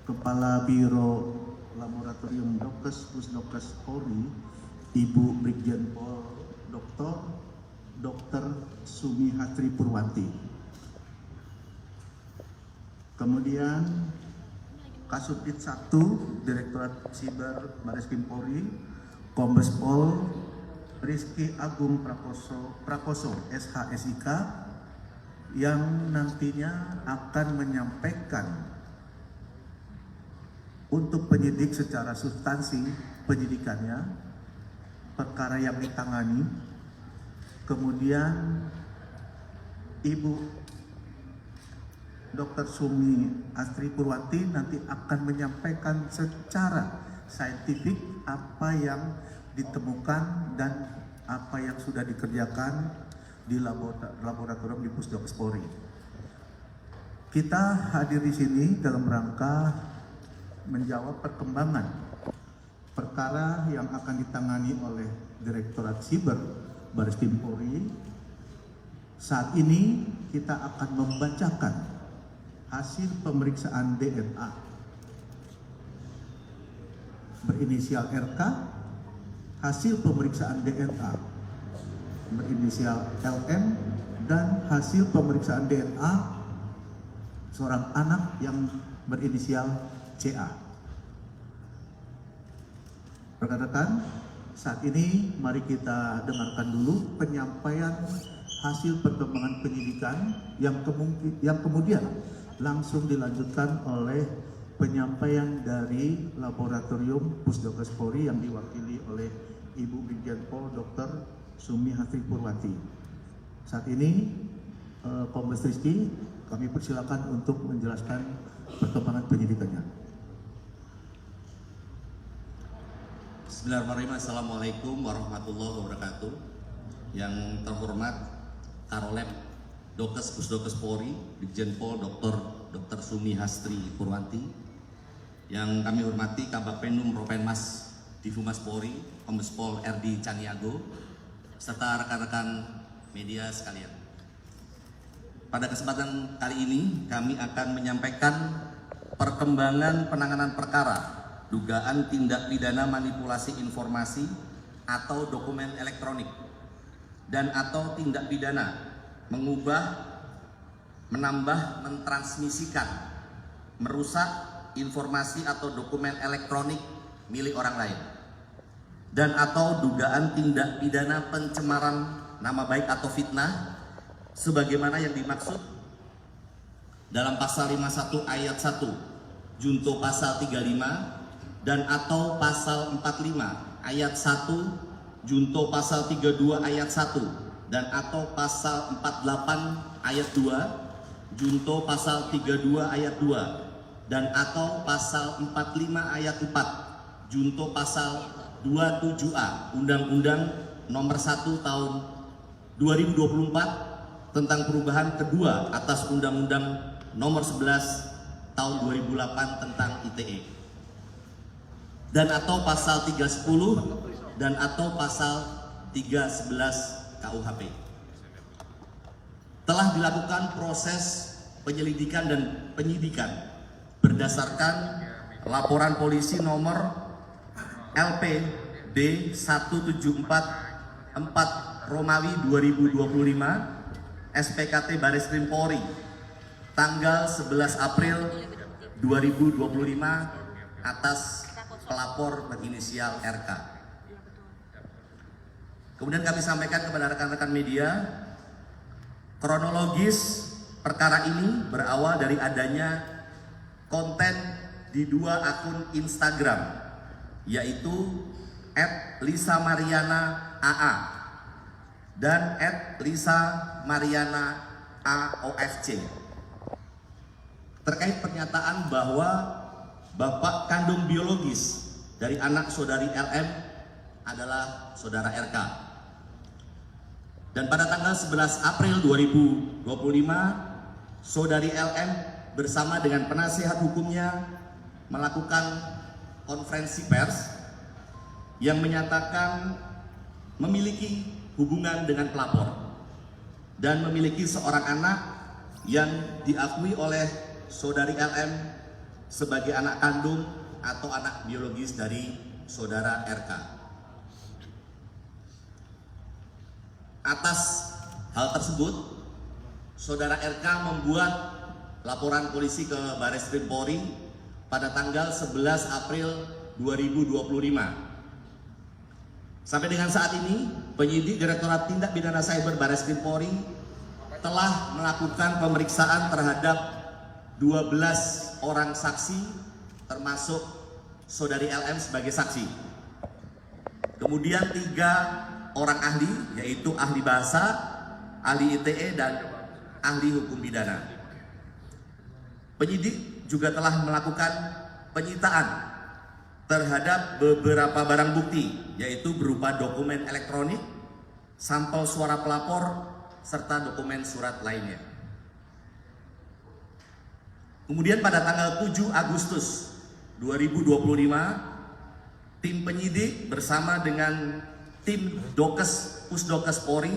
Kepala Biro Laboratorium Dokes Pusdokes Polri, Ibu Brigjen Pol Dr. Sumi Hatri Purwanti. Kemudian Kasubdit 1 Direktorat Siber Bareskrim Polri, Kombes Pol Rizky Agung Prakoso SH-SIK, yang nantinya akan menyampaikan untuk penyidik secara substansi penyidikannya, perkara yang ditangani. Kemudian Ibu Dr. Sumi Hatri Purwanti nanti akan menyampaikan secara saintifik apa yang ditemukan dan apa yang sudah dikerjakan di laboratorium di Pusdokes Polri. Kita hadir di sini dalam rangka menjawab perkembangan perkara yang akan ditangani oleh Direktorat Siber Bareskrim Polri. Saat ini kita akan membacakan hasil pemeriksaan DNA berinisial RK, hasil pemeriksaan DNA berinisial LM, dan hasil pemeriksaan DNA seorang anak yang berinisial CA. Rekan-rekan, saat ini mari kita dengarkan dulu penyampaian hasil perkembangan penyidikan yang kemudian langsung dilanjutkan oleh penyampaian dari Laboratorium Pusdokes Polri yang diwakili oleh Ibu Brigjen Pol Dr. Sumi Hatri Purwanti. Saat ini Kombes Rizky, kami persilakan untuk menjelaskan perkembangan penyidikannya. Bismillahirrahmanirrahim. Assalamualaikum warahmatullahi wabarakatuh. Yang terhormat Karolem Dokes Pusdokes Polri, Brigjen Pol Dr. Sumi Hatri Purwanti. Yang kami hormati Kabagpenum Propenmas Divumas Polri, Kombes Pol RD Caniago, serta rekan-rekan media sekalian. Pada kesempatan kali ini kami akan menyampaikan perkembangan penanganan perkara dugaan tindak pidana manipulasi informasi atau dokumen elektronik dan atau tindak pidana mengubah, menambah, mentransmisikan, merusak informasi atau dokumen elektronik milik orang lain, dan atau dugaan tindak pidana pencemaran nama baik atau fitnah sebagaimana yang dimaksud dalam pasal 51 ayat 1 junto pasal 35 dan atau pasal 45 ayat 1 junto pasal 32 ayat 1 dan atau pasal 48 ayat 2 junto pasal 32 ayat 2 dan atau pasal 45 ayat 4 junto pasal 27A Undang-Undang Nomor 1 Tahun 2024 tentang perubahan kedua atas Undang-Undang Nomor 11 Tahun 2008 tentang ITE, dan atau pasal 310 dan atau pasal 311 KUHP. Telah dilakukan proses penyelidikan dan penyidikan berdasarkan laporan polisi nomor LPD 1744 Romawi 2025 SPKT Bareskrim Polri tanggal 11 April 2025 atas pelapor berinisial RK. Kemudian kami sampaikan kepada rekan-rekan media, kronologis perkara ini berawal dari adanya konten di dua akun Instagram, yaitu @LisaMarianaAA dan @LisaMarianaAOFC, terkait pernyataan bahwa bapak kandung biologis dari anak saudari LM adalah saudara RK. Dan pada tanggal 11 April 2025, saudari LM bersama dengan penasihat hukumnya melakukan konferensi pers yang menyatakan memiliki hubungan dengan pelapor dan memiliki seorang anak yang diakui oleh saudari LM sebagai anak kandung atau anak biologis dari saudara RK. Atas hal tersebut, saudara RK membuat laporan polisi ke Barreskrim Polri pada tanggal 11 April 2025. Sampai dengan saat ini, penyidik Direktorat Tindak Pidana Cyber Barreskrim Polri telah melakukan pemeriksaan terhadap 12 orang saksi, termasuk saudari LM sebagai saksi. Kemudian 3 orang ahli, yaitu ahli bahasa, ahli ITE, dan ahli hukum pidana. Penyidik juga telah melakukan penyitaan terhadap beberapa barang bukti, yaitu berupa dokumen elektronik, sampel suara pelapor, serta dokumen surat lainnya. Kemudian pada tanggal 7 Agustus 2025, tim penyidik bersama dengan tim Pusdokes Polri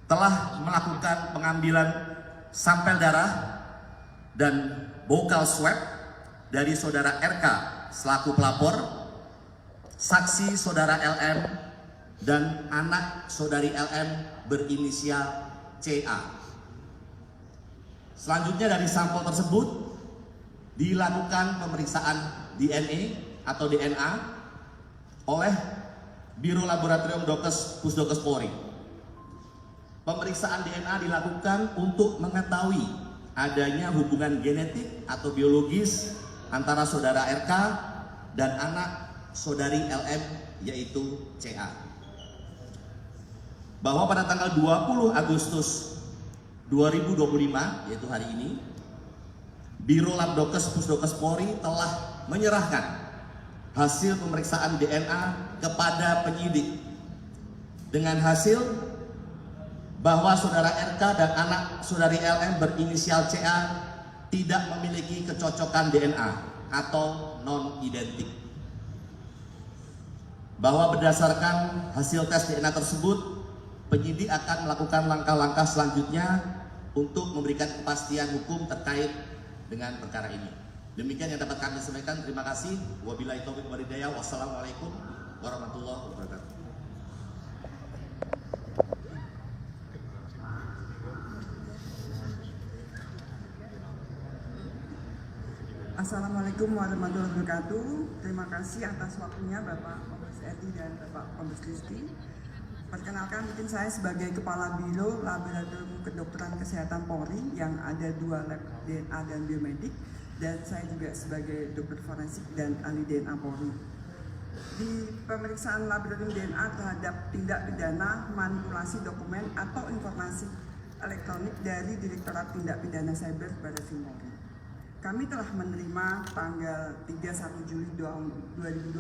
telah melakukan pengambilan sampel darah dan bokal swab dari saudara RK selaku pelapor, saksi saudara LM, dan anak saudari LM berinisial CA. Selanjutnya dari sampel tersebut dilakukan pemeriksaan DNA atau DNA oleh Biro Laboratorium Pusdokes Polri. Pemeriksaan DNA dilakukan untuk mengetahui adanya hubungan genetik atau biologis antara saudara RK dan anak saudari LM, yaitu CA. Bahwa pada tanggal 20 Agustus 2025, yaitu hari ini, Biro Pusdokes Polri telah menyerahkan hasil pemeriksaan DNA kepada penyidik dengan hasil bahwa saudara RK dan anak saudari LM berinisial CA tidak memiliki kecocokan DNA atau non-identik. Bahwa berdasarkan hasil tes DNA tersebut, penyidik akan melakukan langkah-langkah selanjutnya untuk memberikan kepastian hukum terkait dengan perkara ini. Demikian yang dapat kami sampaikan. Terima kasih. Wabillahi taufiq wal hidayah. Wassalamualaikum warahmatullahi wabarakatuh. Assalamualaikum warahmatullahi wabarakatuh. Terima kasih atas waktunya Bapak Kombes Edi dan Bapak Kombes Listi. Perkenalkan, mungkin saya sebagai Kepala Biro Laboratorium Kedokteran Kesehatan Polri yang ada 2 lab DNA dan biomedik, dan saya juga sebagai dokter forensik dan ahli DNA Polri. Di pemeriksaan laboratorium DNA terhadap tindak pidana manipulasi dokumen atau informasi elektronik dari Direktorat Tindak Pidana Cyber Barreskrim Polri, kami telah menerima tanggal 31 Juli 2025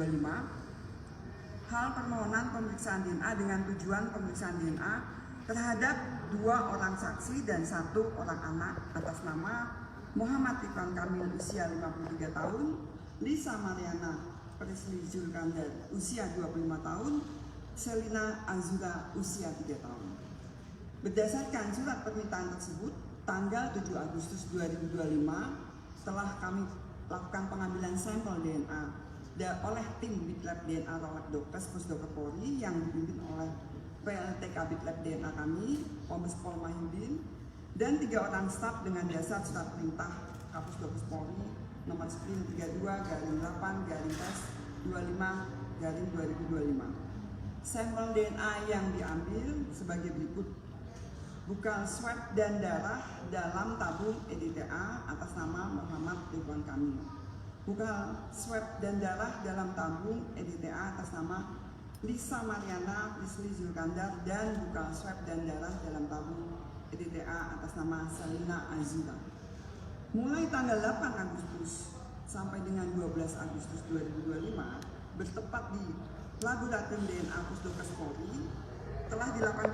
hal permohonan pemeriksaan DNA dengan tujuan pemeriksaan DNA terhadap 2 orang saksi dan 1 orang anak atas nama Muhammad Ridwan Kamil usia 53 tahun, Lisa Mariana Presli Zulkandar usia 25 tahun, Selina Azura usia 3 tahun. Berdasarkan surat permintaan tersebut, tanggal 7 Agustus 2025 telah kami lakukan pengambilan sampel DNA oleh tim Bitlab DNA Rawatdokes Pusdokes Polri yang dipimpin oleh PLT Kabit Lab DNA kami, Kombes Pol Mahyudin, dan 3 orang staf dengan dasar surat perintah Kapusdokes Polri nomor 1032/Tes-25/2025. Sampel DNA yang diambil sebagai berikut: bukal swab dan darah dalam tabung EDTA atas nama Muhammad Ridwan Kamil. Bukal swab dan darah dalam tabung EDTA atas nama Lisa Mariana Presli Zulkandar, dan bukal swab dan darah dalam tabung EDTA atas nama Selina Azura. Mulai tanggal 8 Agustus sampai dengan 12 Agustus 2025, bertepat di Laboratorium DNA Pusdokes Polri, telah dilakukan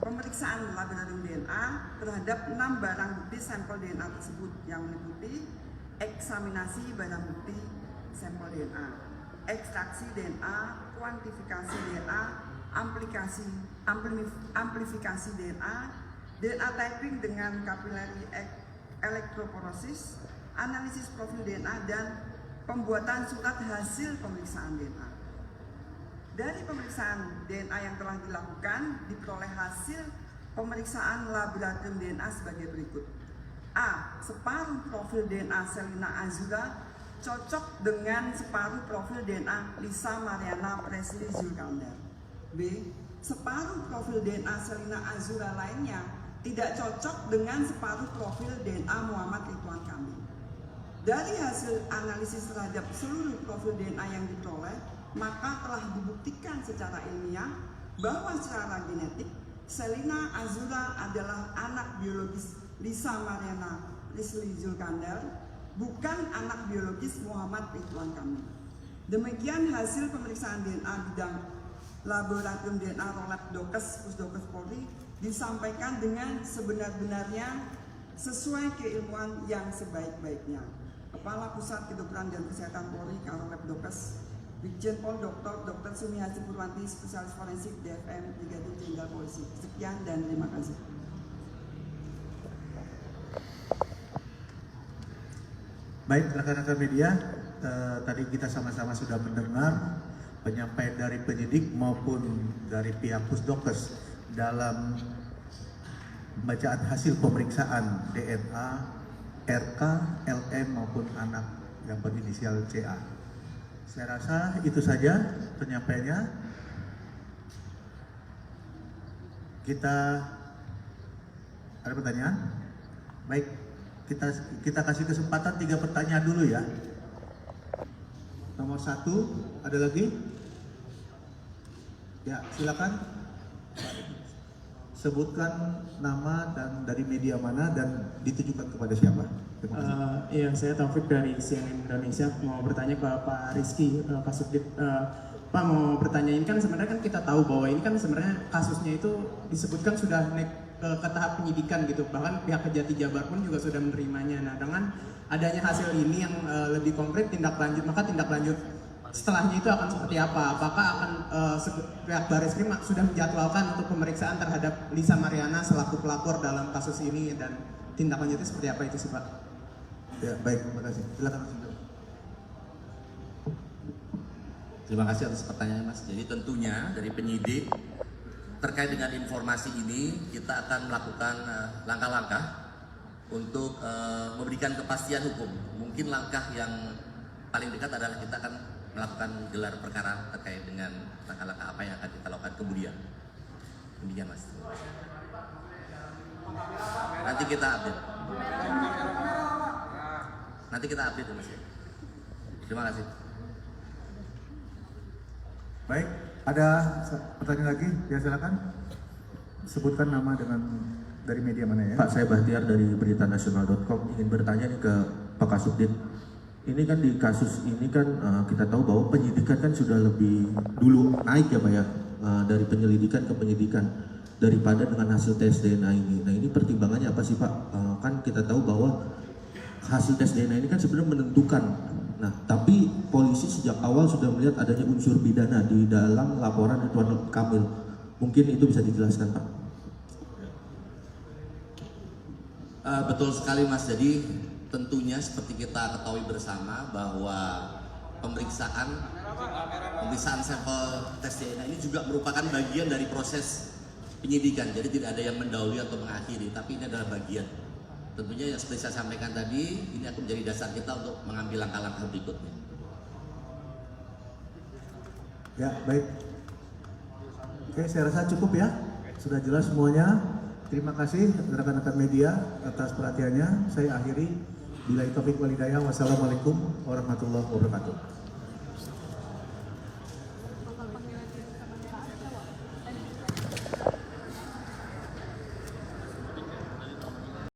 pemeriksaan laboratorium DNA terhadap 6 barang bukti sampel DNA tersebut yang meliputi eksaminasi barang bukti sampel DNA, ekstraksi DNA, kuantifikasi DNA, amplifikasi DNA, DNA typing dengan capillary electrophoresis, analisis profil DNA, dan pembuatan surat hasil pemeriksaan DNA. Dari pemeriksaan DNA yang telah dilakukan, diperoleh hasil pemeriksaan laboratorium DNA sebagai berikut. A. Separuh profil DNA Selina Azura cocok dengan separuh profil DNA Lisa Mariana Presley Zulkandar. B. Separuh profil DNA Selina Azura lainnya tidak cocok dengan separuh profil DNA Muhammad Ridwan Kamil. Dari hasil analisis terhadap seluruh profil DNA yang diperoleh, maka telah dibuktikan secara ilmiah bahwa secara genetik Selina Azura adalah anak biologis Lisa Mariana Presley Zulkandar, bukan anak biologis Muhammad Ridwan Kamil. Demikian hasil pemeriksaan DNA bidang laboratorium DNA Rolab Dokes Pusdokes Polri disampaikan dengan sebenar-benarnya sesuai keilmuan yang sebaik-baiknya. Kepala Pusat Kedokteran dan Kesehatan Polri Karolab Dokes Brigjen Pol Dr. Sumi Hasti Purwanti, Spesialis Forensik DFM Brigadir Jenderal Polisi. Sekian dan terima kasih. Baik rekan-rekan media, tadi kita sama-sama sudah mendengar penyampaian dari penyidik maupun dari pihak Pusdokes dalam pembacaan hasil pemeriksaan DNA RK, LM maupun anak yang berinisial CA. Saya rasa itu saja penyampaiannya. Kita ada pertanyaan? Baik, kita kasih kesempatan 3 pertanyaan dulu ya. Nomor 1, ada lagi? Ya, silakan. Sebutkan nama dan dari media mana dan ditujukan kepada siapa. Iya, saya Taufik dari CNN Indonesia, mau bertanya ke Pak Rizky, Kasubdit. Pak, mau bertanya, ini kan sebenarnya kan kita tahu bahwa ini kan sebenarnya kasusnya itu disebutkan sudah naik ke tahap penyidikan gitu, bahkan pihak Kejati Jabar pun juga sudah menerimanya. Nah, dengan adanya hasil ini yang lebih konkret tindak lanjut, maka tindak lanjut setelahnya itu akan seperti apa? Apakah akan pihak Barreskrim sudah menjadwalkan untuk pemeriksaan terhadap Lisa Mariana selaku pelapor dalam kasus ini, dan tindak lanjutnya seperti apa itu sih Pak? Ya, baik, terima kasih. Silakan Mas Indra. Terima kasih atas pertanyaannya Mas. Jadi tentunya dari penyidik terkait dengan informasi ini kita akan melakukan langkah-langkah untuk memberikan kepastian hukum. Mungkin langkah yang paling dekat adalah kita akan melakukan gelar perkara terkait dengan langkah-langkah apa yang akan kita lakukan kemudian. Demikian Mas. Nanti kita update. Mas. Terima kasih. Baik, ada pertanyaan lagi? Ya silakan. Sebutkan nama dengan dari media mana ya? Pak, saya Bahtiar dari beritanasional.com, ingin bertanya nih ke Pak Kasubdit. Ini kan di kasus ini kan kita tahu bahwa penyidikan kan sudah lebih dulu naik ya Pak ya, dari penyelidikan ke penyidikan daripada dengan hasil tes DNA ini. Nah, ini pertimbangannya apa sih Pak? Kan kita tahu bahwa hasil tes DNA ini kan sebenarnya menentukan. Nah, tapi polisi sejak awal sudah melihat adanya unsur pidana di dalam laporan Ridwan Kamil. Mungkin itu bisa dijelaskan Pak. Betul sekali Mas. Jadi tentunya seperti kita ketahui bersama bahwa pemeriksaan sampel tes DNA ini juga merupakan bagian dari proses penyidikan. Jadi tidak ada yang mendahului atau mengakhiri, tapi ini adalah bagian. Tentunya yang seperti saya sampaikan tadi, ini akan menjadi dasar kita untuk mengambil langkah-langkah berikutnya. Ya, baik. Oke, saya rasa cukup ya. Sudah jelas semuanya. Terima kasih rekan-rekan media atas perhatiannya. Saya akhiri. Billahi taufiq wal hidayah. Wassalamualaikum warahmatullahi wabarakatuh.